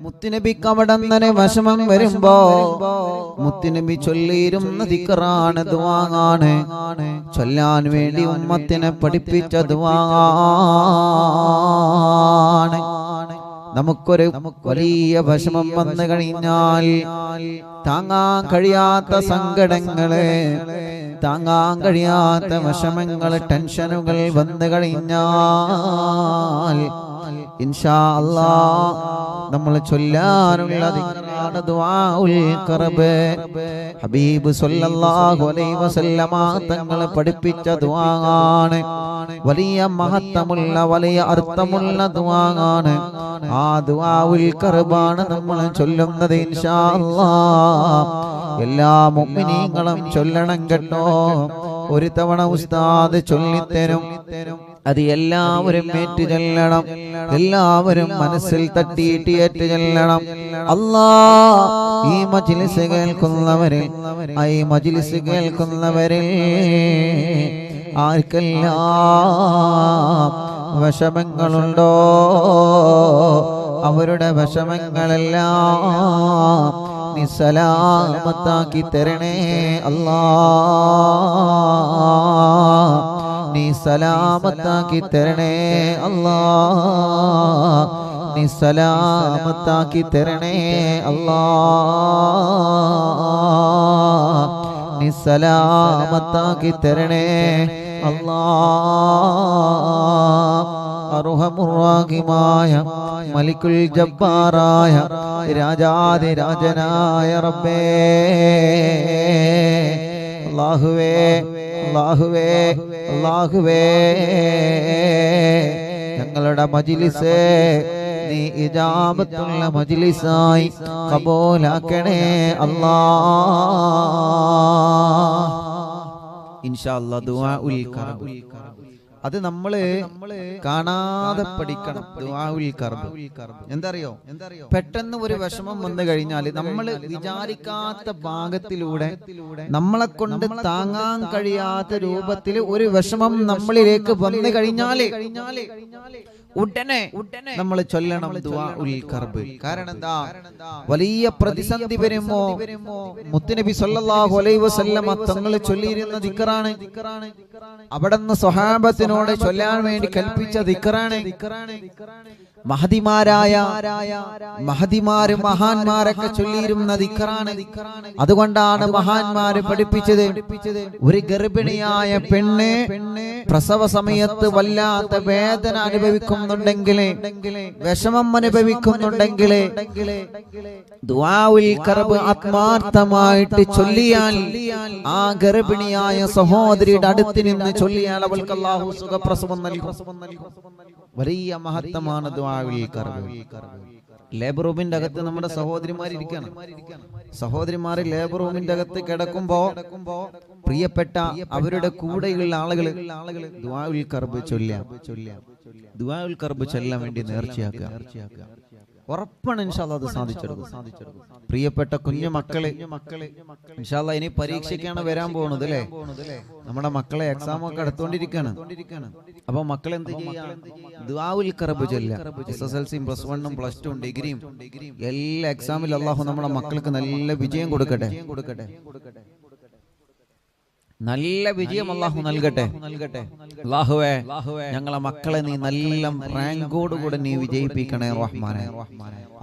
മുത്തുനബിക്ക് അവിടങ്ങനെ വിഷമം വരുമ്പോ മുത്തുനബി ചൊല്ലിയിരുന്ന ദിക്റാണ്, ദുആണ്. ചൊല്ലാൻ വേണ്ടി ഉമ്മത്തിനെ പഠിപ്പിച്ച ദുആണ്. നമുക്കൊരു വലിയ വിഷമം വന്നു കഴിഞ്ഞാൽ, താങ്ങാൻ കഴിയാത്ത സങ്കടങ്ങള്, താങ്ങാൻ കഴിയാത്ത വിഷമങ്ങള്, ടെൻഷനുകൾ വന്നു കഴിഞ്ഞാൽ ഇൻഷാ അല്ലാഹ് നമ്മൾ ചൊല്ലാനുള്ള ദിക്റാണ് ദുആഉൽ ഖർബ്. ഹബീബ് സല്ലല്ലാഹു അലൈഹി വസല്ലമ തങ്ങൾ പഠിപ്പിച്ച ദുആണ്. വലിയ മഹത്വമുള്ള വലിയ അർത്ഥമുള്ള ദുആണ്. ആ ദുആഉൽ ഖർബാണ് നമ്മൾ ചൊല്ലുന്നത് ഇൻഷാ അല്ലാഹ്. എല്ലാ മുഅ്മിനീങ്ങളും ചൊല്ലണം കേട്ടോ. ഒരു തവണ ഉസ്താദ് ചൊല്ലിത്തരും, അത് എല്ലാവരും ഏറ്റു ചൊല്ലണം, എല്ലാവരും മനസ്സിൽ തട്ടിയിട്ട് ഏറ്റു ചൊല്ലണം. അല്ലാഹ് ഈ മജ്ലിസ് കേൾക്കുന്നവരിൽ, ഈ മജ്ലിസ് കേൾക്കുന്നവരിൽ ആർക്കെല്ലാം വിഷമങ്ങളുണ്ടോ അവരുടെ വിഷമങ്ങളെല്ലാം നീ സലാമത്താക്കി തരണേ അല്ലാഹ്. നീ സലാമത്താക്കി തരണേ അല്ലാഹ്. നീ സലാമത്താക്കി തരണേ അല്ലാഹ്. നീ സലാമത്താക്കി തരണേ അല്ലാഹ്. അർഹമുർ-റഹീമായ മലിക്കുൽ ജബ്ബാറായ രാജാധിരാജനായ റബ്ബേ, അല്ലാഹുവേ അല്ലാഹുവേ അല്ലാഹുവേ, ഞങ്ങളുടെ മജ്ലിസ് നീ ഇജാബത്തുള്ള മജ്ലിസായി ഖബൂലാക്കണേ അല്ലാഹ്. ഇൻഷാ അല്ലാഹ് ദുആഉൽ ഖർബ് അത് നമ്മള് കാണാതെ പഠിക്കണം. ദുആഉൽ ഖർബ് എന്തറിയോ? പെട്ടെന്ന് ഒരു വിഷമം വന്നു കഴിഞ്ഞാൽ നമ്മൾ വിചാരിക്കാത്ത ഭാഗത്തിലൂടെ നമ്മളെ കൊണ്ട് താങ്ങാൻ കഴിയാത്ത രൂപത്തിൽ ഒരു വിഷമം നമ്മളിലേക്ക് വന്നു കഴിഞ്ഞാല് ഉടനെ നമ്മൾ ചൊല്ലണം ദുആഉൽ ഖർബ്. കാരണം എന്താ? വലിയ പ്രതിസന്ധി വരുമ്പോ മുത്തുനബി സല്ലല്ലാഹു അലൈഹി വസല്ലമ തങ്ങൾ ചൊല്ലിയിരുന്ന ദിക്റാണ്. അവിടുന്ന് സ്വഹാബത്തിനോട് ചൊല്ലാൻ വേണ്ടി കൽപ്പിച്ച ദിക്റാണ്. മഹദിമാര് മഹാന്മാരൊക്കെ ചൊല്ലിയിരുന്ന ദിക്റാണ്. അതുകൊണ്ടാണ് മഹാന്മാര് പഠിപ്പിച്ചത്, ഒരു ഗർഭിണിയായ പെണ്ണ് പ്രസവ സമയത്ത് വല്ലാത്ത വേദന അനുഭവിക്കുന്നുണ്ടെങ്കിൽ, വിഷമം അനുഭവിക്കുന്നുണ്ടെങ്കിൽ ദുആഉൽ ഖർബ് ആത്മാർത്ഥമായിട്ട് ചൊല്ലിയാൽ, ആ ഗർഭിണിയായ സഹോദരിയുടെ അടുത്ത് നിന്ന് ചൊല്ലിയാൽ അവൾക്ക് അല്ലാഹു സുഖപ്രസവം നൽകും. വലിയ മഹത്വമാണ് ദുആഉൽ ഖർബ്. ലേബർ റൂമിന്റെ അകത്ത് നമ്മുടെ സഹോദരിമാരിരിക്കണം. സഹോദരിമാര് ലേബർ റൂമിന്റെ അകത്ത് കിടക്കുമ്പോ പ്രിയപ്പെട്ട അവരുടെ കൂടെയുള്ള ആളുകൾ ദുആഉൽ ഖർബ് ദുആഉൽ ഖർബ് ചൊല്ലാൻ വേണ്ടി നേർച്ചയാക്കുക. ഉറപ്പാണ് ഇൻഷാ അല്ലാഹ് അത് സാധിച്ചെടുക്കും. പ്രിയപ്പെട്ട കുഞ്ഞു മക്കളെ, ഇൻഷാ അല്ലാഹ് ഇനി പരീക്ഷയ്ക്കാണ് വരാൻ പോകുന്നത് അല്ലേ? നമ്മുടെ മക്കളെ എക്സാം ഒക്കെ അടുത്തോണ്ടിരിക്കാണ്. അപ്പൊ മക്കൾ എന്ത് ചെയ്യാം? ദുആഉൽ ഖർബ് ചൊല്ലുക. SSLC +1 +2 ഡിഗ്രിയും എല്ലാ എക്സാമിലും അല്ലാഹു നമ്മുടെ മക്കൾക്ക് നല്ല വിജയം കൊടുക്കട്ടെ. നല്ല വിജയം അല്ലാഹു നൽകട്ടെ. അല്ലാഹുവേ, ഞങ്ങളെ മക്കളെ നീ നല്ല റാങ്കോടുകൂടെ നീ വിജയിപ്പിക്കണേ റഹ്മാനെ.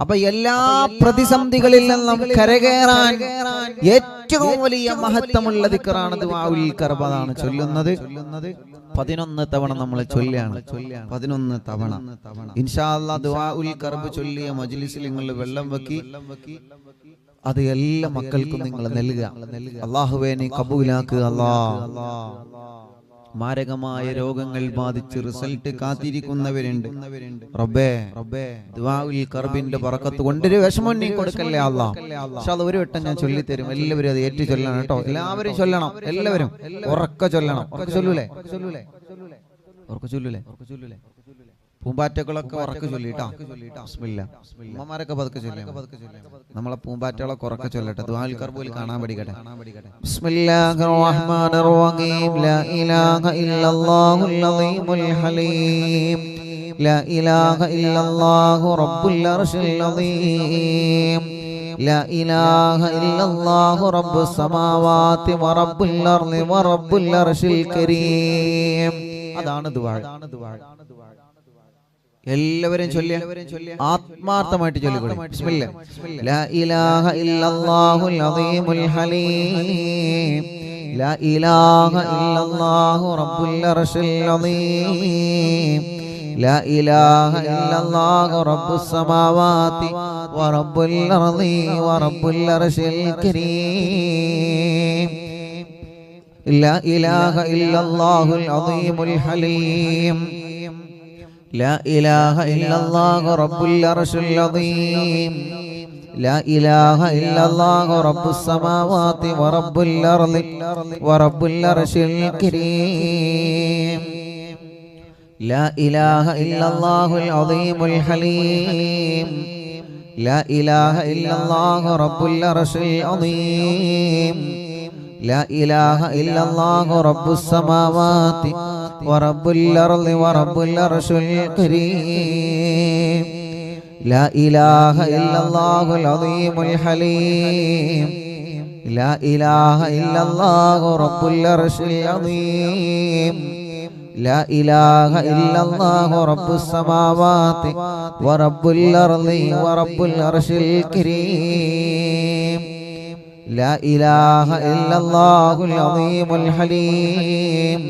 അപ്പൊ എല്ലാ പ്രതിസന്ധികളിൽ നിന്നും കരകയറാൻ ഏറ്റവും വലിയ മഹത്വമുള്ള ദിക്റാണ് ദുആഉൽ ഖർബ്. അതാണ് ചൊല്ലുന്നത്. 11 തവണ നമ്മൾ ചൊല്ലാണ്. 11 തവണ ഇൻഷാ അല്ലാഹ് ദുആഉൽ ഖർബ് ചൊല്ലിയ മജ്ലിസിൽ നിങ്ങൾ വെള്ളം വെക്കി അത് എല്ലാ മക്കൾക്കും നിങ്ങൾ നൽകുക. അല്ലാഹുവേ നീ കബൂലാക്കുക അല്ലാഹ്. മാരകമായ രോഗങ്ങൾ ബാധിച്ച് റിസൾട്ട് കാത്തിരിക്കുന്നവരുണ്ട് റബ്ബേ. ദുആഉൽ ഖർബിന്റെ ബറക്കത്ത് കൊണ്ടൊരു വിഷമം നീ കൊടുക്കല്ലേ അല്ലാഹ്. ഇൻഷാ അല്ലാഹ് ഒരു വട്ടം ഞാൻ ചൊല്ലിത്തരും. എല്ലാവരും അത് ഏറ്റു ചൊല്ലണം കേട്ടോ. എല്ലാവരും ചൊല്ലണം. എല്ലാവരും ഉറക്കെ ചൊല്ലണം. ഉറക്കെ ചൊല്ലൂലേ? പൂമ്പാറ്റകളൊക്കെ ഉറക്കെ ചൊല്ലിട്ടാ. ബിസ്മില്ലാ. ഉമ്മമാരൊക്കെ പതുക്കെ ചൊല്ലിയാ. നമ്മളെ പൂമ്പാറ്റകളൊക്കെ ഉറക്കെ ചൊല്ലട്ടെ. ദുആഉൽ ഖർബിൽ കാണാൻ പഠിക്കട്ടെ. ബിസ്മില്ലാഹിർ റഹ്മാനിർ റഹീം. ലാ ഇലാഹ ഇല്ലല്ലാഹുൽ അലീമുൽ ഹലീം. لا إله إلا الله رب العرش العظيم لا إله إلا الله رب السماوات ورب الأرض ورب العرش الكريم. അതാണ് ദുആ. എല്ലാവരും ചൊല്ലിയ ആത്മാർത്ഥമായിട്ട് ചൊല്ലിക്കോളൂ. ബിസ്മില്ലാ. ലാ ഇലാഹ ഇല്ലല്ലാഹുൽ അസീമുൽ ഹലീം ലാ ഇലാഹ ഇല്ലല്ലാഹു റബ്ബുൽ അർശിൽ അസീം ലാ ഇലാഹ ഇല്ലല്ലാഹു റബ്ബുസ് സമാവാതി വറബ്ബുൽ അർളി വറബ്ബുൽ അർശിൽ കരീം ലാ ഇലാഹ ഇല്ലല്ലാഹുൽ അസീമുൽ ഹലീം لا إله إلا الله رب العرش العظيم لا إله إلا الله رب السماوات ورب الأرض ورب العرش الكريم لا إله إلا الله العظيم الحليم لا إله إلا الله رب العرش العظيم لا إله إلا الله رب السماوات ورب الأرض ورب العرش الكريم لا إله إلا الله العظيم الحليم لا إله إلا الله رب العرش العظيم لا إله إلا الله رب السماوات ورب الأرض ورب العرش الكريم لا إله إلا الله العظيم الحليم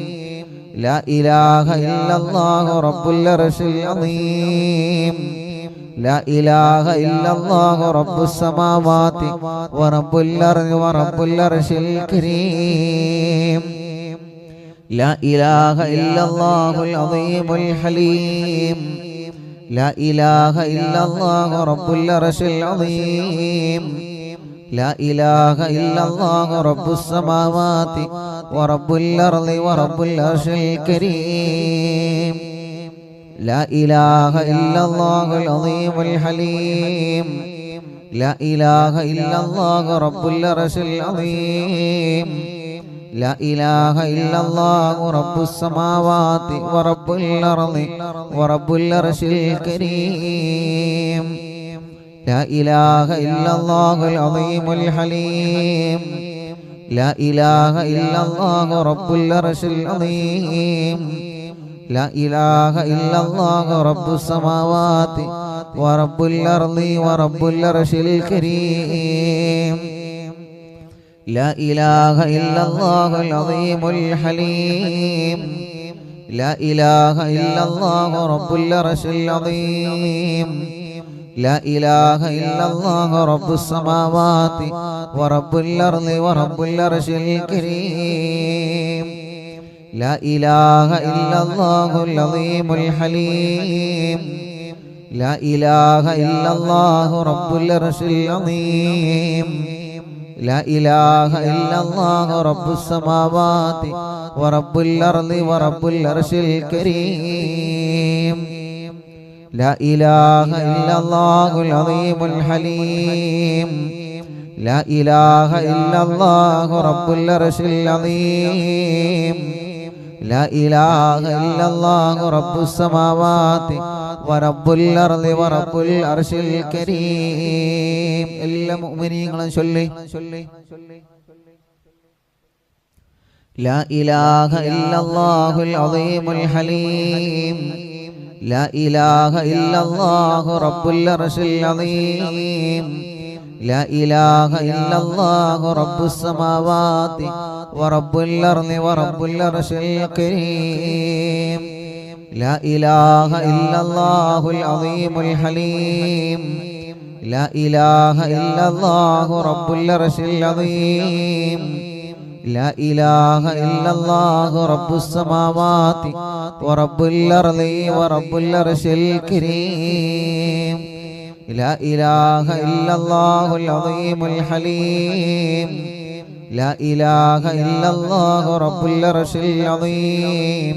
لا إله إلا الله رب العرش العظيم لا إله إلا الله رب السماوات ورب الأرض ورب العرش الكريم لا إله إلا الله العظيم الحليم لا إله إلا الله رب العرش العظيم لا إله إلا الله رب السماوات ورب الأرض ورب العرش الكريم لا إله إلا الله العظيم الحليم لا إله إلا الله رب العرش العظيم لا إله إلا الله رب السماوات ورب الأرض ورب العرش الكريم لا إله إلا الله العظيم الحليم لا إله إلا الله رب العرش العظيم لا إله إلا الله رب السماوات ورب الأرض ورب العرش الكريم لا إله إلا الله العظيم الحليم لا إله إلا الله رب العرش العظيم لا إله إلا الله رب السماوات ورب الأرض ورب العرش الكريم لا إله إلا الله العظيم الحليم لا إله إلا الله رب العرش العظيم لا إله إلا الله رب السماوات ورب الأرض ورب العرش الكريم لا إله إلا الله العظيم الحليم لا إله إلا الله رب العرش العظيم لا إله إلا الله رب السماوات ورب الأرض ورب العرش الكريم എല്ലാ മുഅ്മിനീങ്ങളും ചൊല്ലി لا إله إلا الله العظيم الحليم لا إله إلا الله رب العرش العظيم لا إله إلا الله رب السماوات ورب الأرض ورب العرش الكريم لا إله إلا الله العظيم الحليم لا إله إلا الله رب العرش العظيم لا إله إلا الله رب السماوات ورب الأرض ورب العرش الكريم لا إله إلا الله العظيم الحليم لا إله إلا الله رب العرش العظيم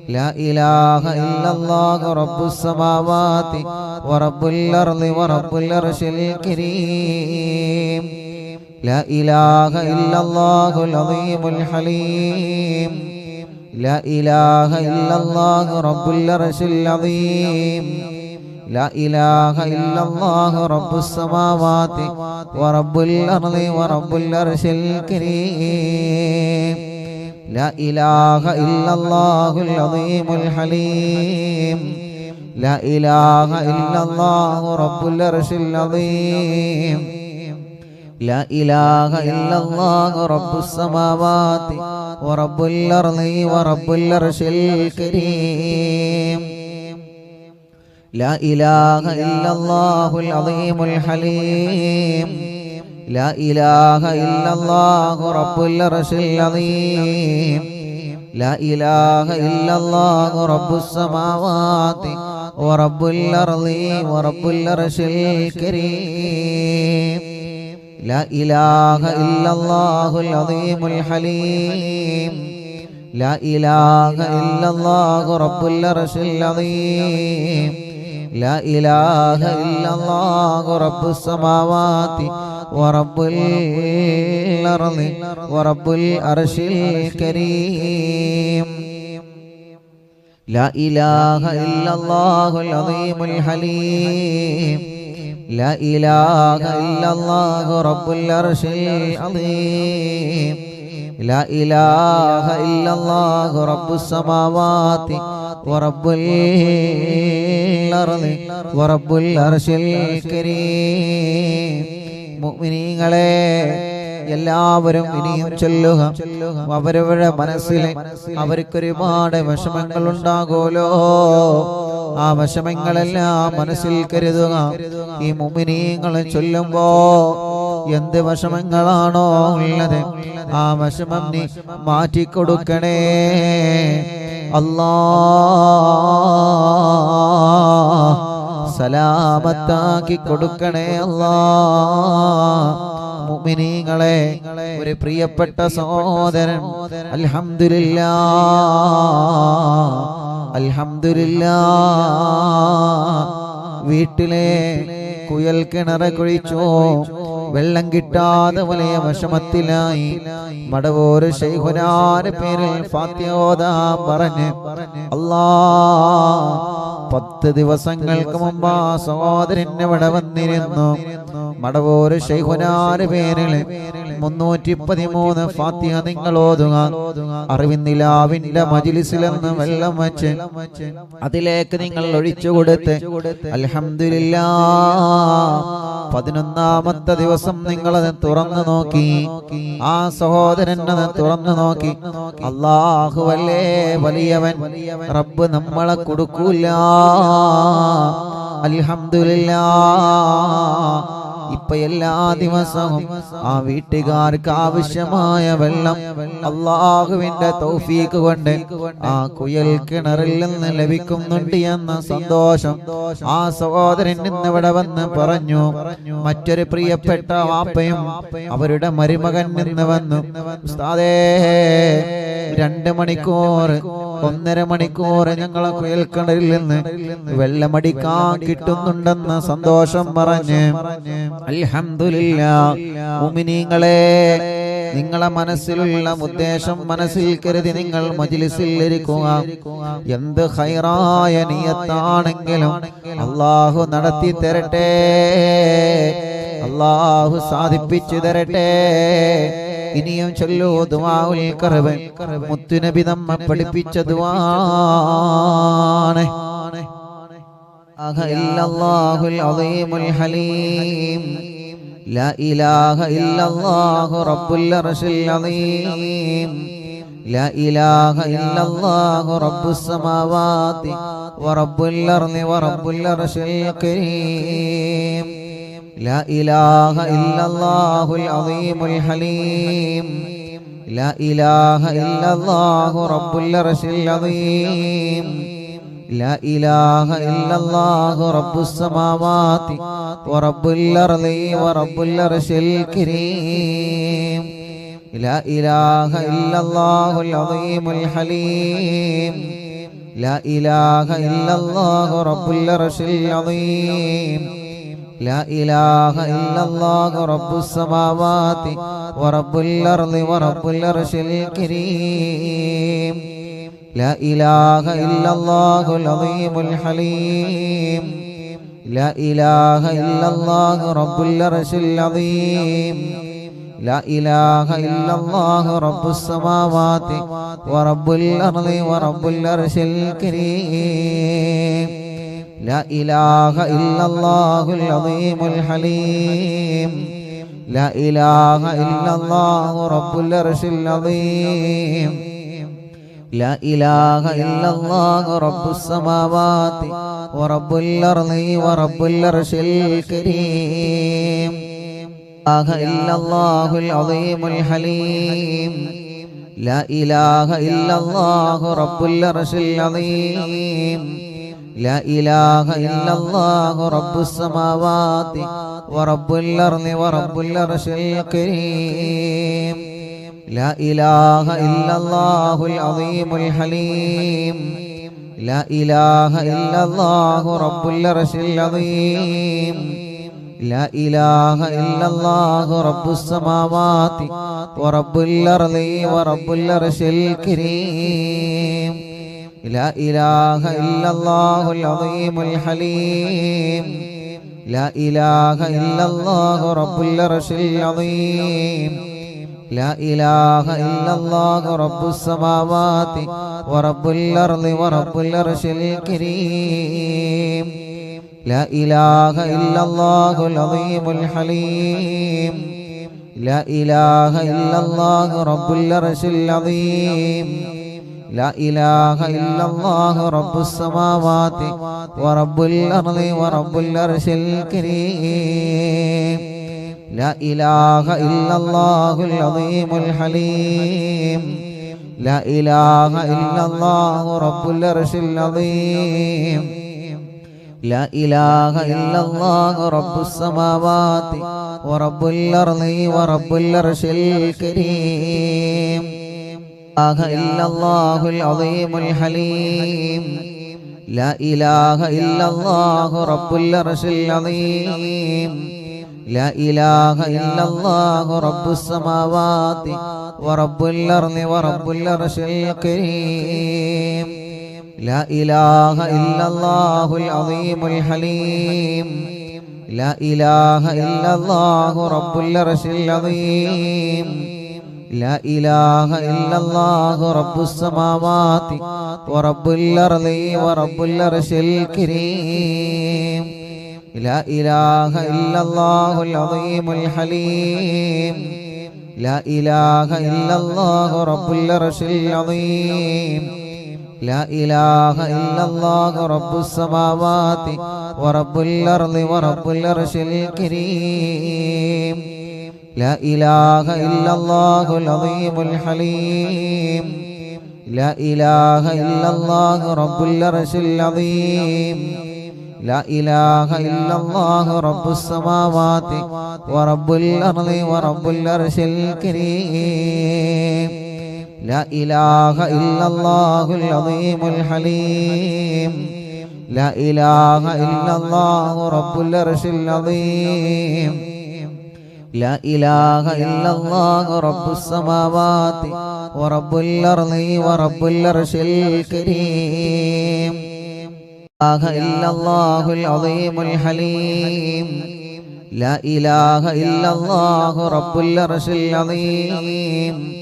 لا إله إلا الله رب السماوات ورب الأرض ورب العرش الكريم لا إله إلا الله العظيم الحليم لا إله إلا الله رب العرش العظيم لا إله إلا الله رب السماوات ورب الأرض ورب العرش الكريم لا إله إلا الله العظيم الحليم لا إله إلا الله رب العرش العظيم لا إله إلا الله رب السماوات ورب الأرض ورب العرش الكريم لا إله إلا الله العظيم الحليم لا إله إلا الله رب العرش العظيم لا إله إلا الله رب السماوات ورب الأرض ورب العرش الكريم لا إله إلا الله العظيم الحليم لا إله إلا الله رب العرش العظيم لا إله إلا الله رب السماوات ورب الأرض ورب العرش الكريم لا إله إلا الله العظيم الحليم لا إله إلا الله رب العرش العظيم لا إله إلا الله رب السماوات ورب الأرض ورب العرش الكريم മുഅ്മിനീങ്ങളെ എല്ലാവരും ഇനിയും ചൊല്ലുക അവരവരുടെ മനസ്സിൽ അവർക്കൊരുപാട് വിഷമങ്ങൾ ഉണ്ടാകുമല്ലോ ആ വിഷമങ്ങളെല്ലാം മനസ്സിൽ കരുതുക ഈ മുഅ്മിനീങ്ങൾ ചൊല്ലുമ്പോ എന്ത് വിഷമങ്ങളാണോ ഉള്ളത് ആ വിഷമം നീ മാറ്റിക്കൊടുക്കണേ അല്ലാഹ് സലാമത്താക്കി കൊടുക്കണേ അല്ലാഹ് മുഅ്മിനീങ്ങളെ ഒരു പ്രിയപ്പെട്ട സഹോദരൻ അൽഹംദുലില്ലാഹ് അൽഹംദുലില്ലാഹ് വീട്ടിലെ കുയൽ കിണർ കുഴിച്ചു വെള്ളം കിട്ടാതെ വലിയ വിഷമത്തിലായി മടവൂര് ശൈഖുനാന്റെ പേരിൽ ഫാത്തിഹ ഓതാൻ പറഞ്ഞ് അല്ലാഹ് 10 ദിവസങ്ങൾക്ക് മുമ്പ് ആ സഹോദരൻ ഇവിടെ വന്നിരുന്നു മടവൂര് ശൈഖുനാന്റെ പേരിൽ 313 ഫാത്തിഹ നിങ്ങൾ ഓതുക അറിവിന്നിലാവിന്റെ മജ്ലിസിൽ നിന്ന് വെള്ളം വെച്ച് അതിലേക്ക് നിങ്ങൾ ഒഴിച്ചു കൊടുത്ത് അൽഹംദുലില്ലാഹ് 11ാമത്തെ ദിവസം നിങ്ങളത് തുറന്നു നോക്കി ആ സഹോദരൻ അത് തുറന്നു നോക്കി അല്ലാഹുവല്ലേ വലിയവൻ റബ്ബ് നമ്മളെ കൊടുക്കൂല അൽഹംദുലില്ലാഹ് ഇപ്പൊ എല്ലാ ദിവസവും ആ വീട്ടുകാർക്ക് ആവശ്യമായ വെള്ളം അല്ലാഹുവിന്റെ തൗഫീഖ് കൊണ്ട് ആ കുയൽ കിണറിൽ നിന്ന് ലഭിക്കുന്നുണ്ട് എന്ന സന്തോഷം ആ സഹോദരൻ ഇന്നിവിടെ വന്ന് പറഞ്ഞു മറ്റൊരു പ്രിയപ്പെട്ട വാപ്പയും അവരുടെ മരുമകൻ നിന്ന് വന്നു ഉസ്താദേ 2 മണിക്കൂർ 1.5 മണിക്കൂർ ഞങ്ങളെ കുയൽ കിണറിൽ നിന്ന് വെള്ളമടിക്കാൻ കിട്ടുന്നുണ്ടെന്ന സന്തോഷം പറഞ്ഞ് അൽഹംദുലില്ലാഹ് മുഅ്മിനീങ്ങളെ നിങ്ങളെ മനസ്സിലുള്ള ഉദ്ദേശം മനസ്സിൽ കരുതി നിങ്ങൾ മജ്ലിസിൽ ഇരിക്കുക എന്ത് ഖൈറായ നിയത്താണെങ്കിലും അല്ലാഹു നടത്തി തരട്ടെ അല്ലാഹു സാധിപ്പിച്ചു തരട്ടെ ഇനിയും ചൊല്ലൂ ദുആഉൽ ഖർബ് മുത്തുനബി നമ്മെ പഠിപ്പിച്ച ദുആണ് ഇല്ലല്ലാഹുൽ അളീമുൽ ഹലീം لا إله إلا الله رب العرش العظيم لا إله إلا الله رب السماوات ورب الأرض ورب العرش الكريم لا إله إلا الله العظيم الحليم لا إله إلا الله رب العرش العظيم لا إله إلا الله رب السماوات ورب الأرض ورب العرش الكريم لا إله إلا الله العظيم الحليم لا إله إلا الله رب العرش العظيم لا إله إلا الله رب السماوات ورب الأرض ورب العرش الكريم لا إله إلا الله العظيم الحليم لا إله إلا الله رب العرش العظيم لا إله إلا الله رب السماوات ورب الأرض ورب العرش الكريم لا إله إلا الله العظيم الحليم لا إله إلا الله رب العرش العظيم لا إله إلا الله رب السماوات ورب الأرض ورب العرش الكريم لا إله إلا الله العظيم الحليم لا إله إلا الله رب العرش العظيم لا إله إلا الله رب السماوات ورب الأرض ورب العرش الكريم لا إله إلا الله العظيم الحليم لا إله إلا الله رب العرش العظيم لا إله إلا الله رب السماوات ورب الأرض ورب العرش الكريم لا إله إلا الله العظيم الحليم لا إله إلا الله رب العرش العظيم لا إله إلا الله رب السماوات ورب الأرض ورب العرش الكريم لا إله إلا الله العظيم الحليم لا إله إلا الله رب العرش العظيم لا إله إلا الله رب السماوات ورب الأرض ورب العرش الكريم لا إله إلا الله العظيم الحليم لا إله إلا الله رب العرش العظيم لا إله إلا الله رب السماوات ورب الأرض ورب العرش الكريم لا إله إلا الله العظيم الحليم لا إله إلا الله رب العرش العظيم لا إله إلا الله رب السماوات ورب الأرض ورب العرش الكريم لا إله إلا الله العظيم الحليم لا إله إلا الله رب العرش العظيم لا إله إلا الله رب السماوات ورب الأرض ورب العرش الكريم لا إله إلا الله العظيم الحليم لا إله إلا الله رب العرش العظيم لا إله إلا الله رب السماوات ورب الأرض ورب العرش الكريم لا إله إلا الله العظيم الحليم لا إله إلا الله رب العرش العظيم لا إله إلا الله رب السماوات ورب الأرض ورب العرش الكريم لا إله إلا الله العظيم الحليم لا إله إلا الله رب العرش العظيم لا إله إلا الله رب السماوات ورب الأرض ورب العرش الكريم لا إله إلا الله العظيم الحليم لا إله إلا الله رب العرش العظيم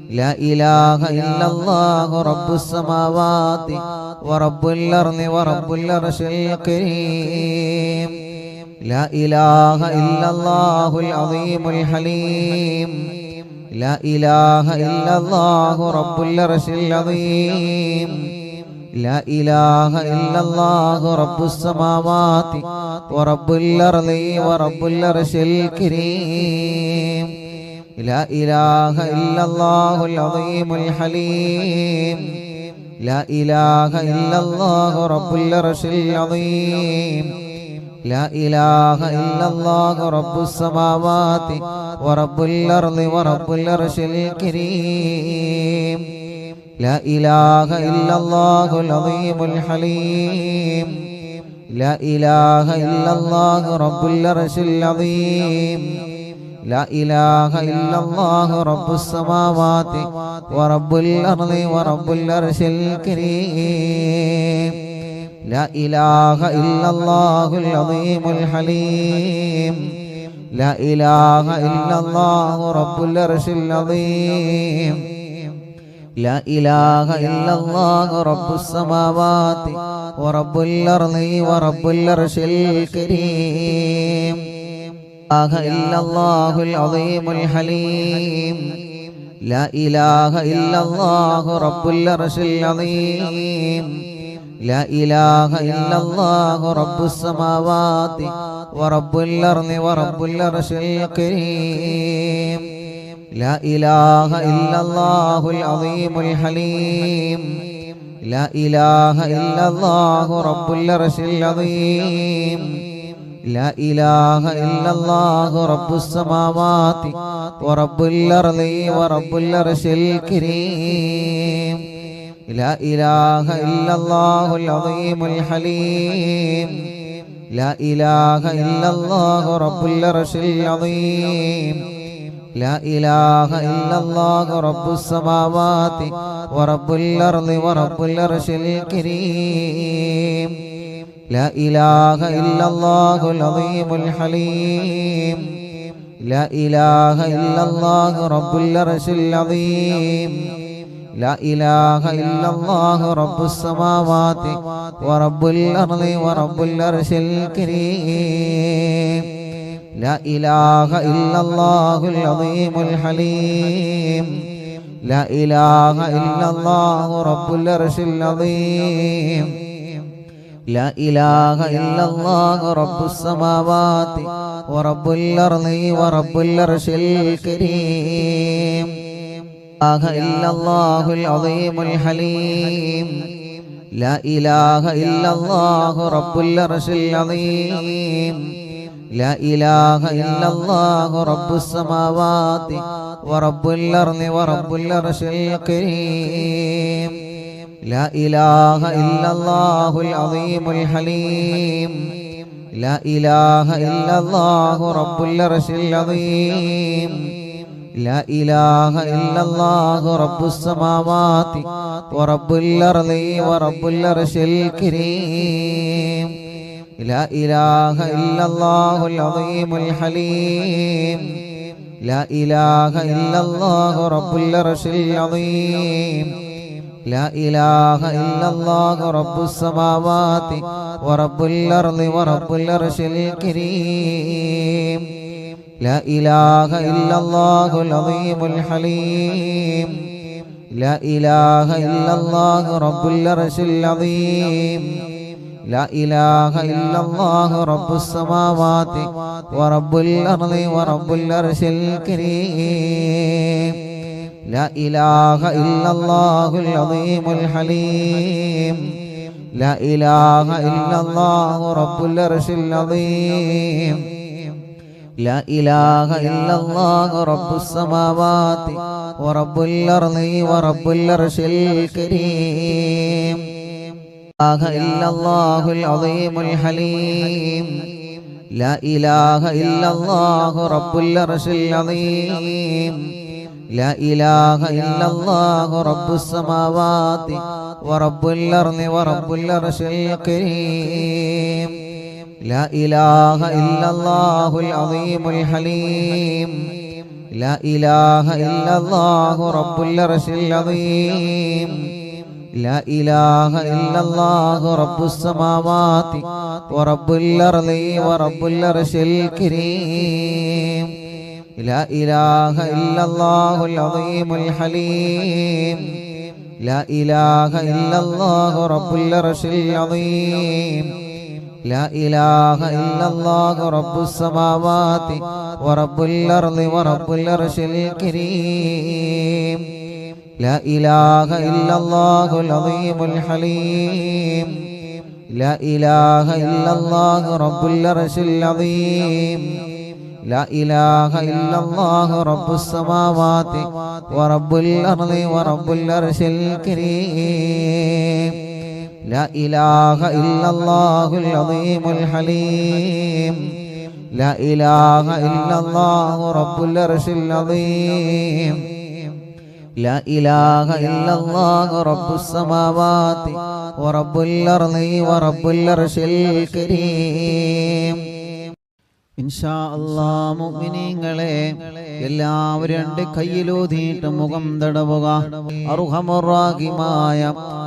لا إله إلا الله رب السماوات ورب الأرض ورب العرش الكريم لا إله إلا الله العظيم الحليم لا إله إلا الله رب العرش العظيم لا إله إلا الله رب السماوات ورب الأرض ورب العرش الكريم لا إله إلا الله العظيم الحليم لا إله إلا الله رب العرش العظيم لا إله إلا الله رب السماوات ورب الأرض ورب العرش الكريم لا إله إلا الله العظيم الحليم لا إله إلا الله رب العرش العظيم لا إله إلا الله رب السماوات ورب الأرض ورب العرش الكريم لا إله إلا الله العظيم الحليم لا إله إلا الله رب العرش العظيم لا إله إلا الله رب السماوات ورب الأرض ورب العرش الكريم لا إله إلا الله العظيم الحليم لا إله إلا الله رب العرش العظيم لا إله إلا الله رب السماوات ورب الأرض ورب العرش الكريم لا إله إلا الله العظيم الحليم لا إله إلا الله رب العرش العظيم لا إله إلا الله رب السماوات ورب الأرض ورب العرش الكريم لا إله إلا الله العظيم الحليم لا إله إلا الله رب العرش العظيم لا إله إلا الله رب السماوات ورب الأرض ورب العرش الكريم لا إله إلا الله العظيم الحليم لا إله إلا الله رب العرش العظيم لا إله إلا الله رب السماوات ورب الأرض ورب العرش الكريم لا إله إلا الله العظيم الحليم لا إله إلا الله رب العرش العظيم لا إله إلا الله رب السماوات ورب الأرض ورب العرش الكريم لا إله إلا الله العظيم الحليم لا إله إلا الله رب العرش العظيم لا إله إلا الله رب السماوات ورب الأرض ورب العرش الكريم لا إله إلا الله العظيم الحليم لا إله إلا الله رب العرش العظيم لا إله إلا الله رب السماوات ورب الأرض ورب العرش الكريم لا إله إلا الله العظيم الحليم لا إله إلا الله رب العرش العظيم لا إله إلا الله رب السماوات ورب الأرض ورب العرش الكريم لا إله إلا الله العظيم الحليم لا إله إلا الله رب العرش العظيم لا إله إلا الله رب السماوات ورب الأرض ورب العرش الكريم لا إله إلا الله العظيم الحليم لا إله إلا الله رب العرش العظيم لا إله إلا الله رب السماوات ورب الأرض ورب العرش الكريم لا إله إلا الله العظيم الحليم لا إله إلا الله رب العرش العظيم لا إله إلا الله رب السماوات ورب الأرض ورب العرش الكريم لا إله إلا الله العظيم الحليم لا إله إلا الله رب العرش العظيم لا إله إلا الله رب السماوات ورب الأرض ورب العرش الكريم لا إله إلا الله العظيم الحليم لا إله إلا الله رب العرش العظيم لا إله إلا الله رب السماوات ورب الأرض ورب العرش الكريم لا إله إلا الله العظيم الحليم لا إله إلا الله رب العرش العظيم لا إله إلا الله رب السماوات ورب الأرض ورب العرش الكريم لا إله إلا الله العظيم الحليم ലാ ഇലാഹ ഇല്ലല്ലാഹു റബ്ബുൽ അർശിൽ അദീം ലാ ഇലാഹ ഇല്ലല്ലാഹു റബ്ബുസ് സമാവാതി വറബ്ബുൽ അർളി വറബ്ബുൽ അർശിൽ കരീം. ഇൻഷാ അല്ലാഹ് മുഅ്മിനീങ്ങളെ എല്ലാവരും രണ്ട് കയ്യിലൂതിയിട്ട് മുഖം തടവുക. അർഹമുർ റഹീമായ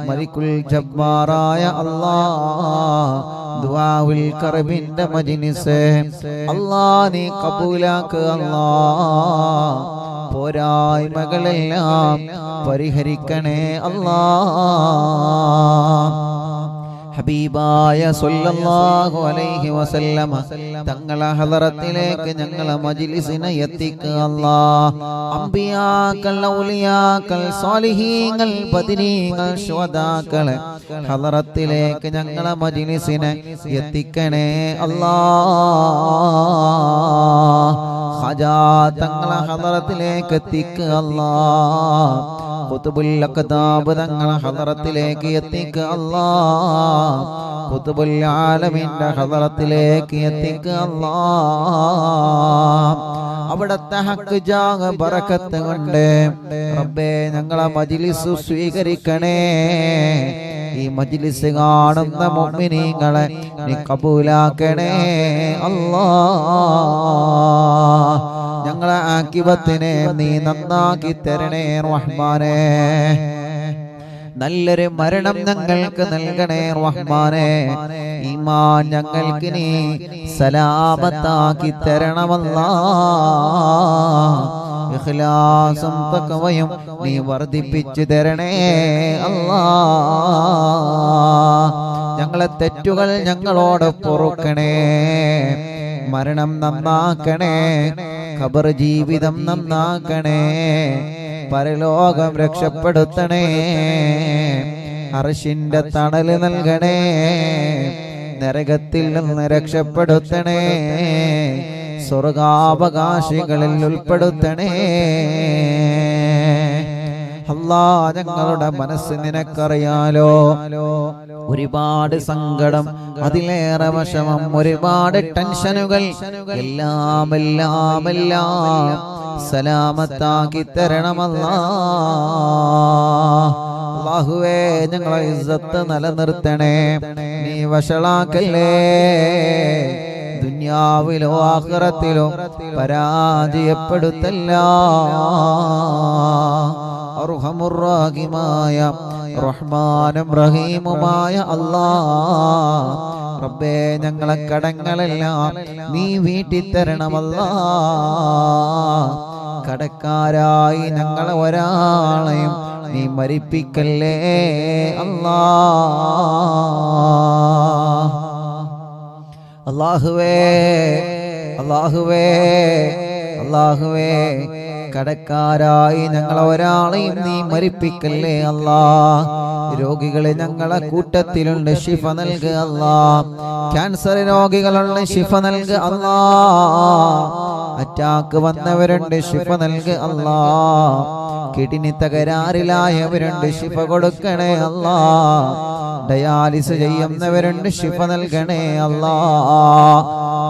മലിക്കുൽ ജബ്ബാറായ അല്ലാഹ് ദുആഉൽ കർബിന്റെ മജ്ലിസ് അല്ലാഹ് നീ കബൂലാക്ക്. അല്ലാഹ് പോരായ്മകളെല്ലാം പരിഹരിക്കണേ അല്ലാഹ്. ഹബീബായ സല്ലല്ലാഹു അലൈഹി വസല്ലമ തങ്ങളെ ഹളറത്തിലേക്ക് ഞങ്ങളെ മജ്ലിസിനെ എത്തിക്കുക അല്ലാഹ്. അംബിയാക്കൾ, ഔലിയാക്കൾ, സ്വാലിഹീങ്ങൾ, ബദരീങ്ങൾ, ശുഹദാക്കളെ ഹളറത്തിലേക്ക് ഞങ്ങളെ മജ്ലിസിനെ എത്തിക്കണേ അല്ലാഹ്. ഖജാ തങ്ങളെ ഹളറത്തിലേക്ക് എത്തിക്കുക അല്ലാഹ്. ഖുതുബുൽ അഖ്താബ് തങ്ങളെ ഹളറത്തിലേക്ക് എത്തിക്കുക അല്ലാഹ്. ഖുതുബുൽ ആലമീന്റെ ഹളറത്തിലേക്ക് എത്തിക്കുക അല്ലാഹ്. അവിടത്തെ ഹക്ക് ജാഹ ബറക്കത്ത് കൊണ്ട് റബ്ബേ ഞങ്ങളെ മജ്ലിസ് സ്വീകരിക്കണേ. ഈ മജ്ലിസ് കാണുന്ന മുഅ്മിനീങ്ങളെ നീ കബൂലാക്കണേ അല്ലാഹ്. ഞങ്ങളെ ആഖിബത്തിനെ നീ നന്നാക്കി തരണേ റഹ്മാനേ. നല്ലൊരു മരണം ഞങ്ങൾക്ക് നൽകണേ റഹ്മാനേ. ഈമാൻ ഞങ്ങൾക്ക് നീ സലാമത്താക്കി തരണമല്ലാഹ്. ഇഖ്ലാസും തഖ്വയും നീ വർദ്ധിപ്പിച്ചു തരണേ അല്ലാഹ്. ഞങ്ങളെ തെറ്റുകൾ ഞങ്ങളോട് പൊറുക്കണേ. മരണം നന്നാക്കണേ. ഖബർ ജീവിതം നന്നാക്കണേ. പരലോകം രക്ഷപ്പെടുത്തണേ. അർശിന്റെ തണല് നൽകണേ. നരകത്തിൽ നിന്ന് രക്ഷപ്പെടുത്തണേ. സ്വർഗാവകാശികളിൽ ഉൾപ്പെടുത്തണേ അല്ലാഹ്. ഞങ്ങളുടെ മനസ്സ് നിനക്കറിയാലോ. ഒരുപാട് സങ്കടം, അതിലേറെ വിഷമം, ഒരുപാട് ടെൻഷനുകൾ, എല്ലാം എല്ലാം എല്ലാം സലാമത്താക്കി തരണമല്ലാഹ്. അല്ലാഹുവേ ഞങ്ങളെ ഇസ്സത്ത് നിലനിർത്തണേ. നീ വഷളാക്കല്ലേ. ദുനിയാവിലോ ആഖിറത്തിലോ പരാജയപ്പെടുത്തല്ല. അർഹമുർ റഹീമായ റഹ്മാനും റഹീമുമായ അല്ലാഹ് റബ്ബേ ഞങ്ങളെ കടങ്ങളെല്ലാം നീ വീട്ടിത്തരണമല്ലാഹ്. കടക്കാരായി ഞങ്ങളെ ഒരാളെയും നീ മരിപ്പിക്കല്ലേ അല്ലാഹ്. അല്ലാഹുവേ അല്ലാഹുവേ അല്ലാഹുവേ കടക്കാരായി ഞങ്ങളെ ഒരാളെയും നീ മരിപ്പിക്കല്ലേ അല്ലാഹ്. രോഗികളെ ഞങ്ങളെ കൂട്ടത്തിലുണ്ട്, ശിഫ നൽകുക അല്ലാഹ്. ക്യാൻസർ രോഗികളുണ്ട്, ശിഫ നൽകുക അല്ലാഹ്. അറ്റാക്ക് വന്നവരുണ്ട്, ശിഫ നൽകുക അല്ലാഹ്. കിഡ്നി തകരാറിലായവരുണ്ട്, ശിഫ കൊടുക്കണേ അല്ലാഹ്. ഡയാലിസ് ചെയ്യുന്നവരുണ്ട്, ശിഫ നൽകണേ അല്ലാഹ്.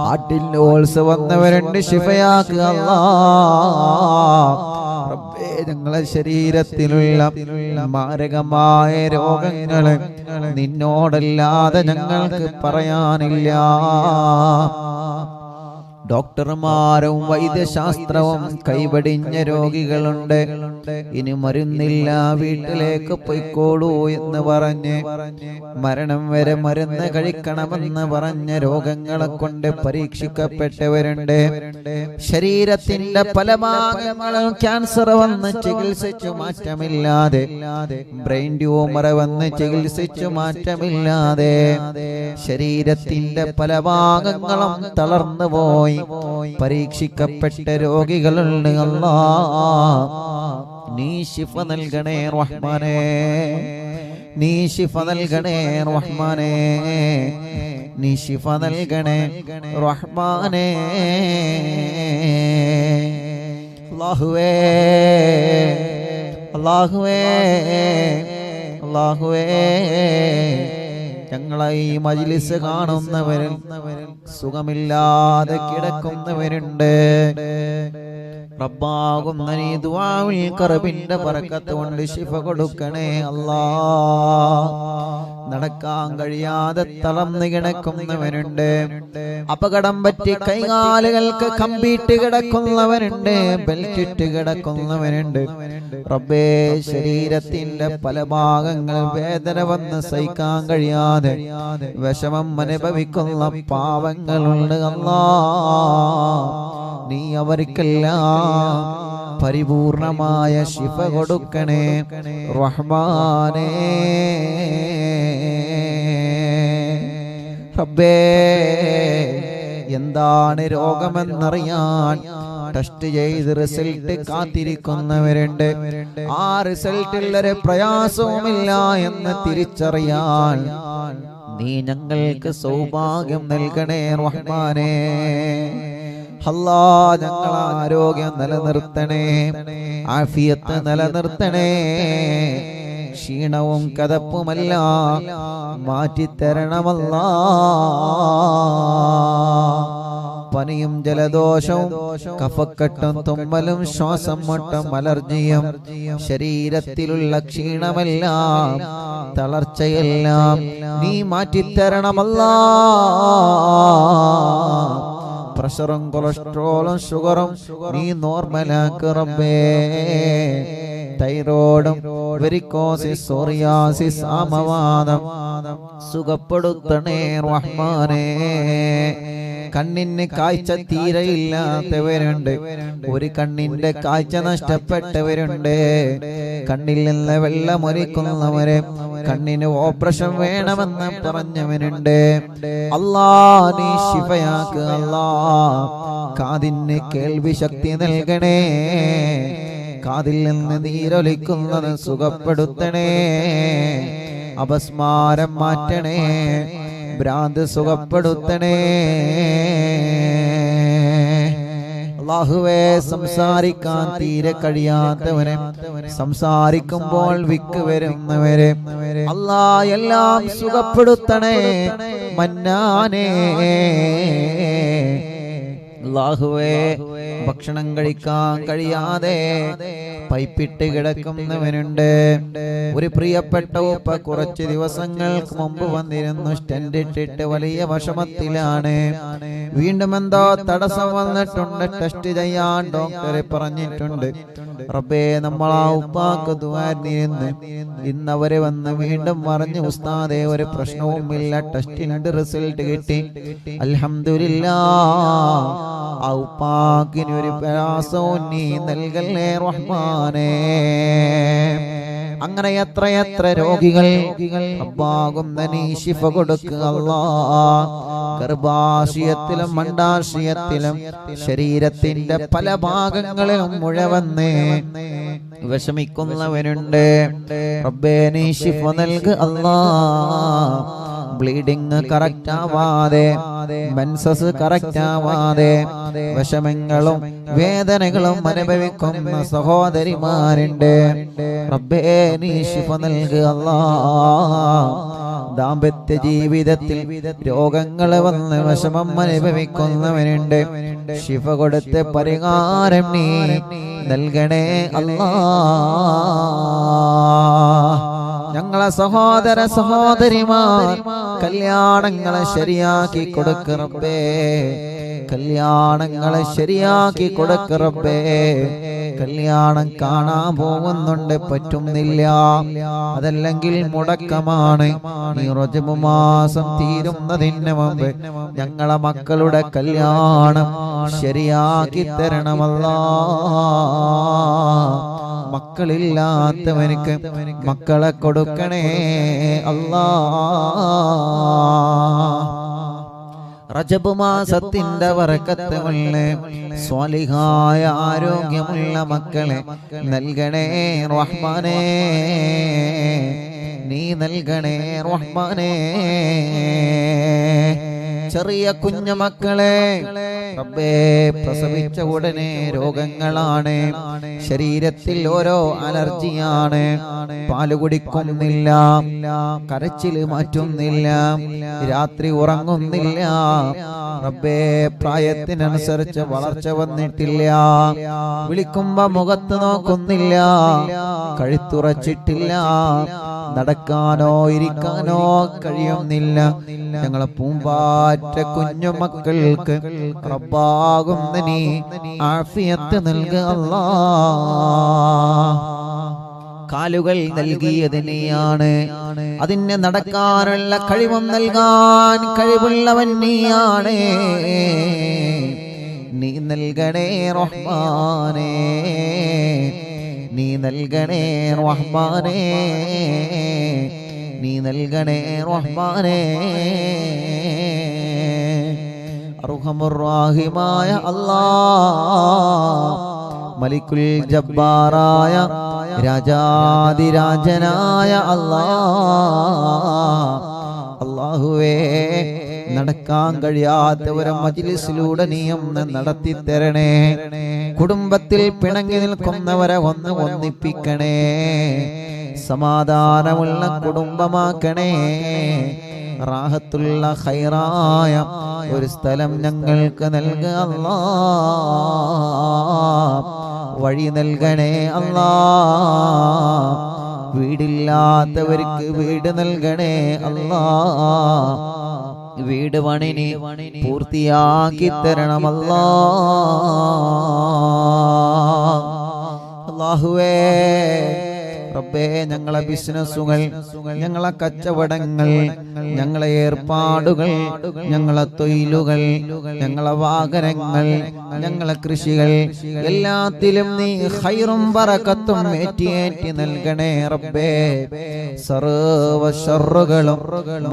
ഹാർട്ടിൽ ഹോൾസ് വന്നവരുണ്ട്, ശിഫയാക്കുക അല്ലാഹ്. റബ്ബേ ഞങ്ങളെ ശരീരത്തിലുള്ള മാരകമായ രോഗങ്ങളെ നിന്നോടല്ലാതെ ഞങ്ങൾക്ക് പറയാനില്ല. ഡോക്ടർമാരും വൈദ്യശാസ്ത്രവും കൈവടിഞ്ഞ രോഗികളുണ്ട്. ഇനി മരുന്നില്ല, വീട്ടിലേക്ക് പൊയ്ക്കോളൂ എന്ന് പറഞ്ഞ് മരണം വരെ മരുന്ന് കഴിക്കണമെന്ന് പറഞ്ഞ രോഗങ്ങളെ കൊണ്ട് പരീക്ഷിക്കപ്പെട്ടവരുണ്ട്. ശരീരത്തിന്റെ പല ഭാഗങ്ങളും ക്യാൻസർ വന്ന് ചികിത്സിച്ചു മാറ്റമില്ലാതെ, ബ്രെയിൻ ട്യൂമർ വന്ന് ചികിത്സിച്ചു മാറ്റമില്ലാതെ ശരീരത്തിന്റെ പല ഭാഗങ്ങളും തളർന്നു പോയി പരീക്ഷിക്കപ്പെട്ട രോഗികളുണ്ട്. അല്ലാഹ് നീ ശിഫ നൽകണേ റഹ്മാനേ. നീ ശിഫ നൽകണേ റഹ്മാനേ. നീ ശിഫ നൽകണേ റഹ്മാനേ. അല്ലാഹുവേ അല്ലാഹുവേ അല്ലാഹുവേ ഞങ്ങളെ ഈ മജ്ലിസ് കാണുന്നവരിൽ സുഖമില്ലാതെ കിടക്കുന്നവരുണ്ട്. റബ്ബാകുന്ന നീ ദുആഉൽ ഖർബിന്റെ ബറക്കത്ത് കൊണ്ട് ശിഫ കൊടുക്കണേ അല്ലാ. നടക്കാൻ കഴിയാതെ തളർന്നു കിടക്കുന്നവരുണ്ട്. അപകടം പറ്റി കൈകാലുകൾക്ക് കമ്പിയിട്ട് കിടക്കുന്നവരുണ്ട്. ബെൽറ്റിട്ട് കിടക്കുന്നവരുണ്ട്. റബ്ബേ, ശരീരത്തിന്റെ പല ഭാഗങ്ങൾ വേദന വന്ന് സഹിക്കാൻ കഴിയാതെ വിഷമം അനുഭവിക്കുന്ന പാവങ്ങളുണ്ട് അല്ലാ. നീ അവർക്കെല്ലാം പരിപൂർണമായ ശിഫ കൊടുക്കണേ റഹ്മാനേ. റബ്ബേ, എന്താണ് രോഗമെന്നറിയാൻ ടെസ്റ്റ് ചെയ്ത് റിസൾട്ട് കാത്തിരിക്കുന്നവരുണ്ട്. ആ റിസൾട്ടിൽ ഒരു പ്രയാസവുമില്ല എന്ന് തിരിച്ചറിയാൻ നീ ഞങ്ങൾക്ക് സൗഭാഗ്യം നൽകണേ റഹ്മാനേ. അല്ലാ, ഞങ്ങൾ ആരോഗ്യം നിലനിർത്തണേ, ആഫിയത്ത് നിലനിർത്തണേ. ക്ഷീണവും കതപ്പുമല്ല മാറ്റിത്തരണമല്ലാ. പനിയും ജലദോഷവും കഫക്കെട്ടും തുമ്മലും ശ്വാസം മുട്ടും അലർജിയും ശരീരത്തിലുള്ള ക്ഷീണമെല്ലാം തളർച്ചയെല്ലാം നീ മാറ്റിത്തരണമല്ലാ. പ്രഷറും കൊളസ്ട്രോളും ഷുഗറും നീ നോർമലാക്ക് റബ്ബേ. തൈറോയിഡും വെരിക്കോസിസ് സോറിയാസിസ് ആമവാദം സുഖപ്പെടുത്തണേ റഹ്മാനേ. കണ്ണിന് കാഴ്ച തീരെയില്ലാത്തവരുണ്ട്. ഒരു കണ്ണിന്റെ കാഴ്ച നഷ്ടപ്പെട്ടവരുണ്ട്. കണ്ണിൽ നിന്ന് വെള്ളമൊലിക്കുന്നവരെ, കണ്ണിന് ഓപ്പറേഷൻ വേണമെന്ന് പറഞ്ഞവനുണ്ട്. അല്ലാ, നീ ശിഫയാക്ക് അല്ലാ. കാതിന് കേൾവി ശക്തി നൽകണേ. കാതിൽ നിന്ന് നീരൊലിക്കുന്നത് സുഖപ്പെടുത്തണേ. അപസ്മാരം മാറ്റണേ. ഭ്രാന്ത് സുഖപ്പെടുത്തണേ. അല്ലാഹുവേ, സംസാരിക്കാൻ തീരെ കഴിയാത്തവരെ, സംസാരിക്കുമ്പോൾ വിക്ക് വരുന്നവരെ അല്ലാ എല്ലാം സുഖപ്പെടുത്തണേ മന്നാനേ. അല്ലാഹുവേ, ഭക്ഷണം കഴിക്കാൻ കഴിയാതെ പൈപ്പിട്ട് കിടക്കുന്നവനുണ്ട്. ഒരു പ്രിയപ്പെട്ട ഉപ്പ കുറച്ച് ദിവസങ്ങൾക്ക് മുമ്പ് വന്നിരുന്നു. സ്റ്റെന്റ് ഇട്ടിട്ട് വലിയ വിഷമത്തിലാണ്. വീണ്ടും എന്തോ തടസ്സം വന്നിട്ടുണ്ട്. ടെസ്റ്റ് ചെയ്യാൻ ഡോക്ടറെ പറഞ്ഞിട്ടുണ്ട്. റബ്ബേ, നമ്മൾ ആ ഉപ്പാക്ക് ദുആയിരുന്ന് ഇന്നവരെ വന്ന് വീണ്ടും പറഞ്ഞു, ഉസ്താദേ ഒരു പ്രശ്നവുമില്ല, ടെസ്റ്റിന്റെ റിസൾട്ട് കിട്ടി, അൽഹംദുലില്ലാഹ്. ആ ഉപ്പാക്കിന് ഒരു പ്രയാസവും നീ നൽകല്ലേ റഹ്മാനേ. അങ്ങനെ എത്രയെത്ര രോഗികൾ റബ്ബാകുന്ന നീ ശിഫ കൊടുക്കുക അല്ലാഹ്. ഗർഭാശയത്തിലും അണ്ഡാശയത്തിലും ശരീരത്തിന്റെ പല ഭാഗങ്ങളിലും മുഴവന്ന് വിഷമിക്കുന്നവരുണ്ട്. റബ്ബേ, നീ ശിഫ നൽകുക അല്ലാഹ്. ബ്ലീഡിങ് കറക്റ്റ് ആവാതെ, മെൻസസ് കറക്റ്റ് ആവാതെ വിഷമങ്ങളും വേദനകളും അനുഭവിക്കുന്ന സഹോദരിമാരുണ്ട്. റബ്ബേ, നീ ശിഫ നൽകുക അല്ലാഹ്. ദാമ്പത്യ ജീവിതത്തിൽ രോഗങ്ങൾ വന്ന് വിഷമം അനുഭവിക്കുന്നവരുണ്ട്. ശിഫ കൊടുത്ത് പരിഹാരം നീ നൽകണേ അല്ലാഹ്. ഞങ്ങളെ സഹോദര സഹോദരിമാർ കല്യാണങ്ങളെ ശരിയാക്കി കൊടുക്ക് റബ്ബേ. കല്യാണങ്ങളെ ശരിയാക്കി കൊടുക്ക് റബ്ബേ. കല്യാണം കാണാൻ പോകുന്നുണ്ട്, പറ്റുന്നില്ല, അതല്ലെങ്കിൽ മുടക്കമാണ്. ഈ റജബ് മാസം തീരുന്നതിന് മുമ്പ് ഞങ്ങളെ മക്കളുടെ കല്യാണം ശരിയാക്കി തരണമല്ലാഹ്. മക്കളില്ലാത്തവർക്ക് മക്കളെ കൊടുക്കണേ അല്ലാഹ്. റജബ് മാസത്തിന്റെ ബറക്കത്ത് കൊണ്ട് സ്വാലിഹായ ആരോഗ്യമുള്ള മക്കളെ നൽകണേ റഹ്മാനേ. നീ നൽകണേ റഹ്മാനേ. ചെറിയ കുഞ്ഞുമക്കളെ റബ്ബേ പ്രസവിച്ച ഉടനെ രോഗങ്ങളാണ്, ശരീരത്തിൽ ഓരോ അലർജിയാണ്, പാല് കുടിക്കുന്നില്ല, കരച്ചില് മാറ്റുന്നില്ല, രാത്രി ഉറങ്ങുന്നില്ല. റബ്ബേ പ്രായത്തിനനുസരിച്ച് വളർച്ച വന്നിട്ടില്ല, വിളിക്കുമ്പോ മുഖത്ത് നോക്കുന്നില്ല, കഴുത്തുറച്ചിട്ടില്ല, നടക്കാനോ ഇരിക്കാനോ കഴിയുന്നില്ല. ഞങ്ങളെ പൂമ്പാറ്റ കുഞ്ഞുമക്കൾക്ക് റബ്ബാകുന്ന നീ ആഫിയത്ത് നൽകുക അല്ലാഹ്. കാലുകൾ നൽകിയതിനെയാണ്, അതിന് നടക്കാനുള്ള കഴിവും നൽകാൻ കഴിവുള്ളവൻ നീയാണ്. നീ നൽകണേ റഹ്മാനേ, നീ നൽകണേ റഹ്മാനേ, നീ നൽകണേ റഹ്മാനേ. അർഹമുർ റഹീമായ അല്ലാഹ്, മലിക്കുൽ ജബ്ബാറായ രാജാതിരാജനായ അല്ലാഹ്, അല്ലാഹുവേ നടക്കാൻ കഴിയാത്തവരെ മജ്ലിസിലൂടെ നീ ഒന്ന് നടത്തി തരണേ. കുടുംബത്തിൽ പിണങ്ങി നിൽക്കുന്നവരെ ഒന്ന് ഒന്നിപ്പിക്കണേ, സമാധാനമുള്ള കുടുംബമാക്കണേ. റാഹത്തുള്ള ഖൈറായ ഒരു സ്ഥലം ഞങ്ങൾക്ക് നൽകുക അല്ലാഹ്, വഴി നൽകണേ അല്ലാഹ്. വീടില്ലാത്തവർക്ക് വീട് നൽകണേ അല്ലാഹ്, വീട് പണിനി പൂർത്തിയാക്കി തരണം അല്ലാഹ്. അല്ലാഹുവേ റബ്ബേ ഞങ്ങളെ ബിസിനസ്സുകൾ, ഞങ്ങളെ കച്ചവടങ്ങൾ, ഞങ്ങളെ ഏർപ്പാടുകൾ, ഞങ്ങളെ തൊഴിലുകൾ, ഞങ്ങളെ വാഹനങ്ങൾ, ഞങ്ങളെ കൃഷികൾ എല്ലാത്തിലും നീ ഖൈറും ബറക്കത്തും ഏറ്റി നൽകണേ റബ്ബേ. സർവ്വ ശർറുകളും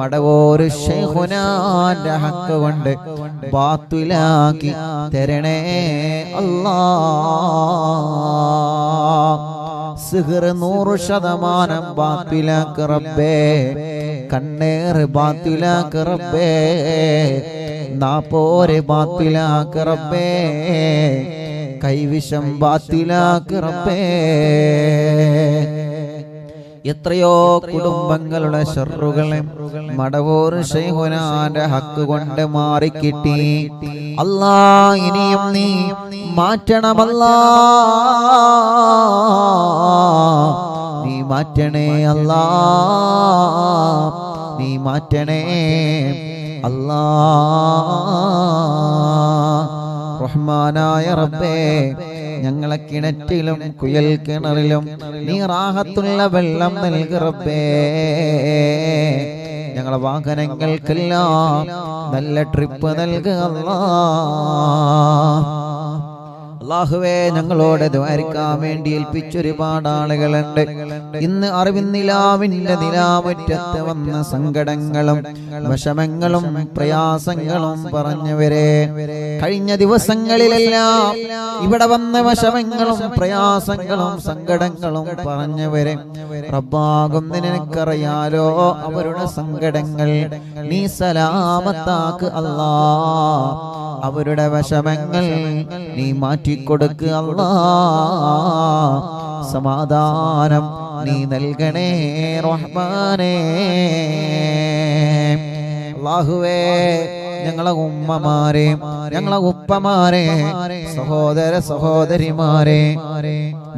മടവൂര് ശൈഖുനാന്റെ ഹക്ക് കൊണ്ട് ബാത്തിലാക്കി തരണേ അല്ലാഹ്. സിഹ്ർ 100% ബാത്തിലാക്ക് റബ്ബേ, കണ്ണേർ ബാത്തിലാക്ക് റബ്ബേ, നാപ്പോര് ബാത്തിലാക്ക് റബ്ബേ, കൈവിഷം ബാത്തിലാക്ക് റബ്ബേ. എത്രയോ കുടുംബങ്ങളുടെ ശർറുകളെ മടവൂർ ശൈഖുനാന്റെ ഹക്ക് കൊണ്ട് മാറിക്കിട്ടി അല്ലാഹ്. ഇനിയും നീ മാറ്റണമല്ലാ, നീ മാറ്റണേ അല്ലാഹ്, നീ മാറ്റണേ അല്ലാഹ്. റഹ്മാനായ റബ്ബേ ഞങ്ങളെ കിണറ്റിലും കുയൽ കിണറിലും നീ റാഹത്തുള്ള വെള്ളം നൽകി റബ്ബേ. ഞങ്ങളെ വാഹനങ്ങൾക്കെല്ലാം നല്ല ട്രിപ്പ് നൽകുക അല്ലാഹ്. അല്ലാഹുവേ ഞങ്ങളോട് ദ്വാരിക്കാൻ വേണ്ടി ഏൽപ്പിച്ചൊരുപാട് ആളുകളുണ്ട്. ഇന്ന് അറിവിന്നിലാവിന്റെ നിലാമുറ്റത്ത് വന്ന സങ്കടങ്ങളും വിഷമങ്ങളും പ്രയാസങ്ങളും പറഞ്ഞവരെ, കഴിഞ്ഞ ദിവസങ്ങളിലെല്ലാം ഇവിടെ വന്ന വിഷമങ്ങളും പ്രയാസങ്ങളും സങ്കടങ്ങളും പറഞ്ഞവരെ, റബ്ബാകും നിനക്കറിയാലോ അവരുടെ സങ്കടങ്ങൾ നീ സലാമത്താക്ക് അല്ലാഹ്. അവരുടെ വിഷമങ്ങൾ നീ മാറ്റിക്കൊടുക്കുക അല്ലാഹ്. സമാധാനം നീ നൽകണേ റഹ്മാനേ. അല്ലാഹുവേ ഞങ്ങളെ ഉമ്മമാരെ, ഞങ്ങളെ ഉപ്പമാരെ, സഹോദര സഹോദരിമാരെ,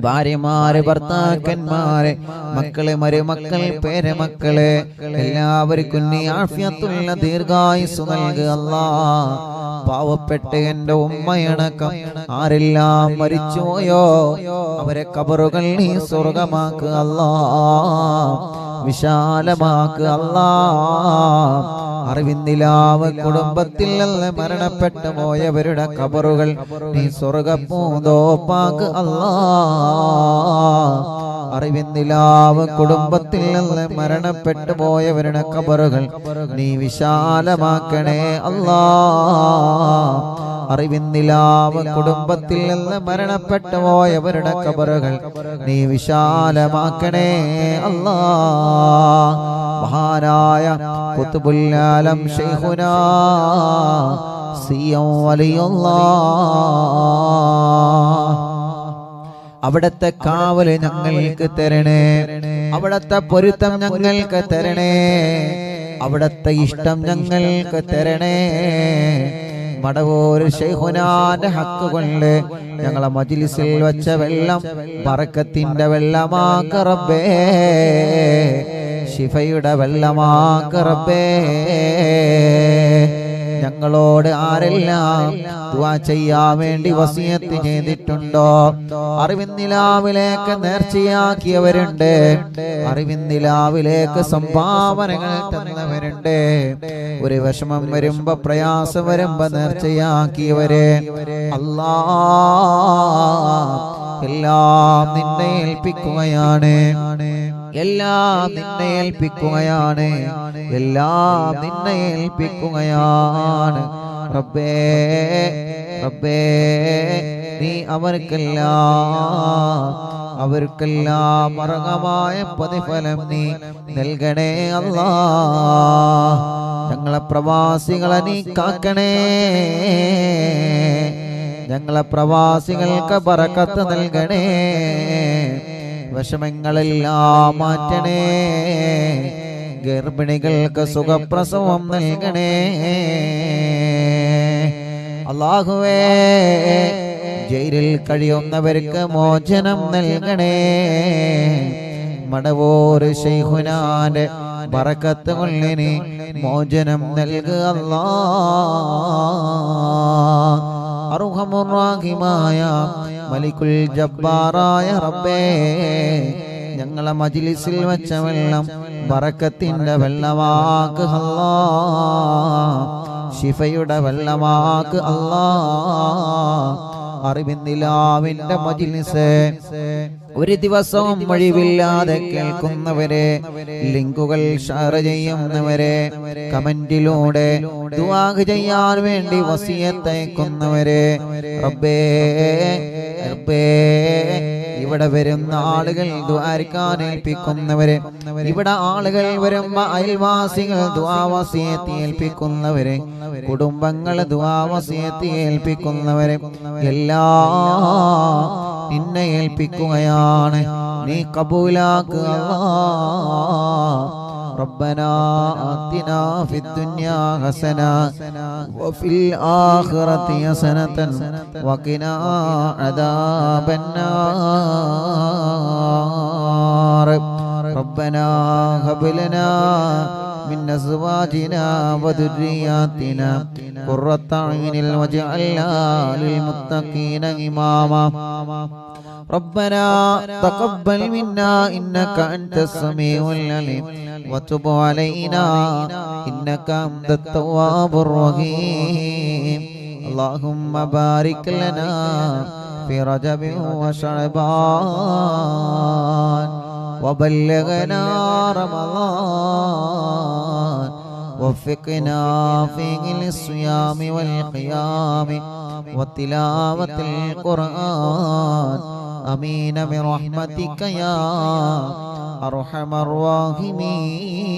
ഭാര്യമാരെ, ഭർത്താക്കന്മാരെ, മക്കളെ, മരുമക്കൾ, പേരമക്കളെ എല്ലാവർക്കും നീ ആഫിയത്തുള്ള ദീർഘായുസ്സ് നൽകുക അല്ലാഹ്. പാവപ്പെട്ട എന്റെ ഉമ്മയടക്കം ആരെല്ലാം മരിച്ചുപോയോ അവരെ ഖബറുകൾ നീ സ്വർഗമാക്കുക അല്ലാഹ്, വിശാലമാക്കുക അല്ലാഹ്. അറിവിന്നിലാവ് കുടുംബത്തിൽ നിന്ന് മരണപ്പെട്ടു പോയവരുടെ ഖബറുകൾ നീ സ്വർഗപ്പൂന്തോപ്പാക്ക് അല്ലാഹ്. അറിവിന്നിലാവ് കുടുംബത്തിൽ നിന്ന് മരണപ്പെട്ടു പോയവരുടെ ഖബറുകൾ നീ വിശാലമാക്കണേ അല്ലാഹ്. അറിവിന്നിലാവ് കുടുംബത്തിൽ നിന്ന് മരണപ്പെട്ടു പോയവരുടെ ഖബറുകൾ നീ വിശാലമാക്കണേ അല്ലാഹ്. മഹാനായ ഖുത്ബുൽ ആലം ശൈഖുനാ സിയം വലിയുള്ളാഹ് അവിടത്തെ കാവല് ഞങ്ങൾക്ക് തരണേ, അവിടത്തെ പൊരുത്തം ഞങ്ങൾക്ക് തരണേ, അവിടത്തെ ഇഷ്ടം ഞങ്ങൾക്ക് തരണേ. മടവൂർ ശൈഖുനാന്റെ ഹക്ക് കൊണ്ട് ഞങ്ങളെ മജ്ലിസിൽ വെച്ച വെള്ളം ബറക്കത്തിന്റെ വെള്ളമാക്ക റബ്ബേ, ശിഫയുടെ വെള്ളമാക്ക റബ്ബേ. ഞങ്ങളോട് ആരെല്ലാം ദുആ ചെയ്യാൻ വേണ്ടി വസിയത്ത് ചെയ്തിട്ടുണ്ടോ, അറിവിന്ദിലാവിലേക്ക് നേർച്ചയാക്കിയവരുണ്ട്, അറിവിന്ദിലാവിലേക്ക് സംഭാവനകൾ തന്നവരുണ്ട്, ഒരു വിഷമം വരുമ്പോ പ്രയാസം വരുമ്പോ നേർച്ചയാക്കിയവരെ അല്ലാഹ് എല്ലാം നിന്നെ ഏൽപ്പിക്കുകയാണ്, എല്ലാം നിന്നെ ഏൽപ്പിക്കുകയാണ്, എല്ലാം നിന്നെ ഏൽപ്പിക്കുകയാണ് റബ്ബേ. റബ്ബേ നീ അവർക്കെല്ലാം അർഹമായ പ്രതിഫലം നീ നൽകണേ അല്ലാഹ്. ഞങ്ങളെ പ്രവാസികളെ നീ കാക്കണേ, ഞങ്ങളെ പ്രവാസികൾക്ക് ബറക്കത്ത് നൽകണേ, വിഷമങ്ങളെല്ലാം മാറ്റണേ, ഗർഭിണികൾക്ക് സുഖപ്രസവം നൽകണേ അല്ലാഹുവേ. ജയിലിൽ കഴിയുന്നവർക്ക് മോചനം നൽകണേ, മടവൂർ ശൈഖുനാന്റെ ബറക്കത്ത് കൊള്ളിനി മോചനം നൽകുക അല്ലാഹ്. അർഹമുർ റഹീമായ മലിക്കുൽ ജബ്ബാറായ റബ്ബേ, ഞങ്ങളെ മജ്ലിസിൽ വെച്ച വെള്ളം ബറക്കത്തിന്റെ വെള്ളമാക്ക് അല്ലാഹ്, ശിഫയുടെ വെള്ളമാക്ക് അല്ലാഹ്. അറിവിന്ദിലാവിന്റെ മജ്ലിസ് ഒരു ദിവസവും ഒഴിവില്ലാതെ കേൾക്കുന്നവരെ, ലിങ്കുകൾ ഷെയർ ചെയ്യുന്നവരെ, കമന്റിലൂടെ ദുആ ചെയ്യാൻ വേണ്ടി വസിയത്ത് അയക്കുന്നവരെ റബ്ബേ, റബ്ബേ ഇവിടെ വരുന്ന ആളുകൾ ദുആർക്കാൻ ഏൽപ്പിക്കുന്നവരെ, ഇവിടെ ആളുകൾ വരുമ്പോ അയൽവാസികൾ ദുആ വസിയത്ത് ഏൽപ്പിക്കുന്നവരെ, കുടുംബങ്ങൾ ദുആ വസിയത്ത് ഏൽപ്പിക്കുന്നവരെ എല്ലാം നിന്നെ ഏൽപ്പിക്കുകയാണ്, നീ കബൂലാക്കുക അല്ലാഹ്. ربنا آتنا في الدنيا حسنة وفي الآخرة حسنة وقنا عذاب النار. ربنا هب لنا من أزواجنا وذرياتنا قرة أعين واجعلنا للمتقين إماما. ربنا تقبل منا إنك أنت السميع العليم وتب علينا إنك أنت التواب الرحيم. اللهم بارك لنا في رجب وشعبان وبلغنا رمضان وفقنا فيه للصيام والقيام وتلاوة القرآن آمين برحمتك يا أرحم الراحمين.